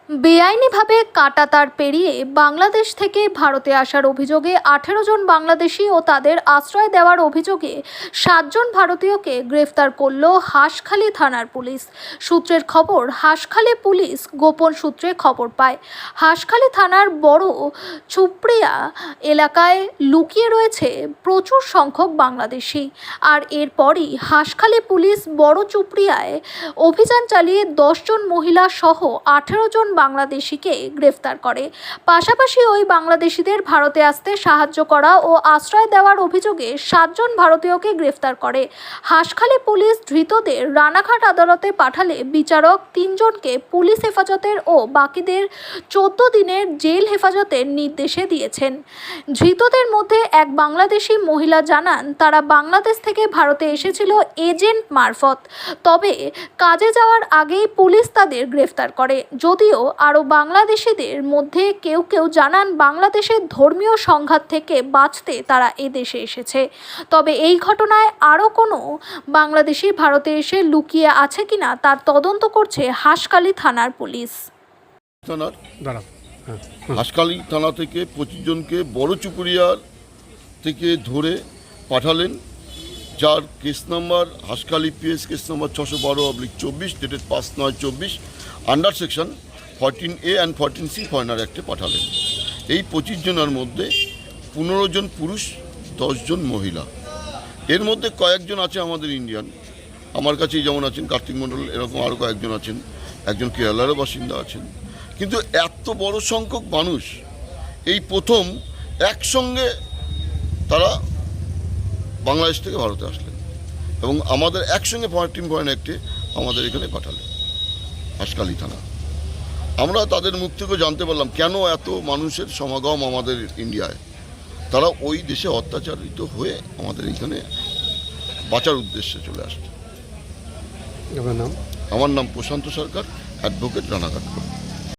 বেআইনিভাবে কাঁটাতার পেরিয়ে বাংলাদেশ থেকে ভারতে আসার অভিযোগে 18 জন বাংলাদেশি ও তাদের আশ্রয় দেওয়ার অভিযোগে 7 জন ভারতীয়কে গ্রেফতার করল হাঁসখালি থানার পুলিশ। সূত্রের খবর, হাঁসখালি পুলিশ গোপন সূত্রে খবর পায় হাঁসখালি থানার বড় চুপড়িয়া এলাকায় লুকিয়ে রয়েছে প্রচুর সংখ্যক বাংলাদেশি। আর এরপরই হাঁসখালি পুলিশ বড় চুপড়িয়ায় অভিযান চালিয়ে 10 জন মহিলা সহ 18 জন বাংলাদেশিকে গ্রেফতার করে। পাশাপাশি ওই বাংলাদেশিদের ভারতে আসতে সাহায্য করা ও আশ্রয় দেওয়ার অভিযোগে 7 জন ভারতীয়কে গ্রেফতার করে। হাঁসখালি পুলিশ ধৃতদের রানাঘাট আদালতে পাঠালে বিচারক 3 জনকে পুলিশ হেফাজতের ও বাকিদের 14 দিনের জেল হেফাজতের নির্দেশে দিয়েছেন। ধৃতদের মধ্যে এক বাংলাদেশি মহিলা জানান, তারা বাংলাদেশ থেকে ভারতে এসেছিল এজেন্ট মারফত। তবে কাজে যাওয়ার আগেই পুলিশ তাদের গ্রেফতার করে। যদিও আরও বাংলাদেশিদের মধ্যে কেউ কেউ জানান, বাংলাদেশের ধর্মীয় সংঘাত থেকে বাঁচতে তারা এদেশে এসেছে। তবে এই ঘটনায় আরও কোনো বাংলাদেশি ভারতে এসে লুকিয়ে আছে কিনা তার তদন্ত করছে হাঁসখালি থানার পুলিশ। হাঁসখালি থানা থেকে 25 জনকে বড় চুপুরিয়ার থেকে ধরে পাঠালেন, যার case number Hanskhali PS case number 612/24 dated 5/9/24 under section 14A and 14C foreigner অ্যাক্টে পাঠালেন। এই 25 জনের মধ্যে 15 জন পুরুষ, 10 জন মহিলা। এর মধ্যে কয়েকজন আছে আমাদের ইন্ডিয়ান, আমার কাছেই যেমন আছেন কার্তিক মণ্ডল, এরকম আরও কয়েকজন আছেন, একজন কেরালারও বাসিন্দা আছেন। কিন্তু এত বড় সংখ্যক মানুষ এই প্রথম একসঙ্গে তারা বাংলাদেশ থেকে ভারতে আসলেন এবং আমাদের একসঙ্গে 14 পয়েন্ট অ্যাক্টে আমাদের এখানে পাঠালেন হাঁসখালি থানা। আমরা তাদের মুখ থেকেও জানতে পারলাম কেন এত মানুষের সমাগম আমাদের ইন্ডিয়ায়। তারা ওই দেশে অত্যাচারিত হয়ে আমাদের এখানে বাঁচার উদ্দেশ্যে চলে আসছে। আমার নাম প্রশান্ত সরকার, অ্যাডভোকেট, রানাঘাট।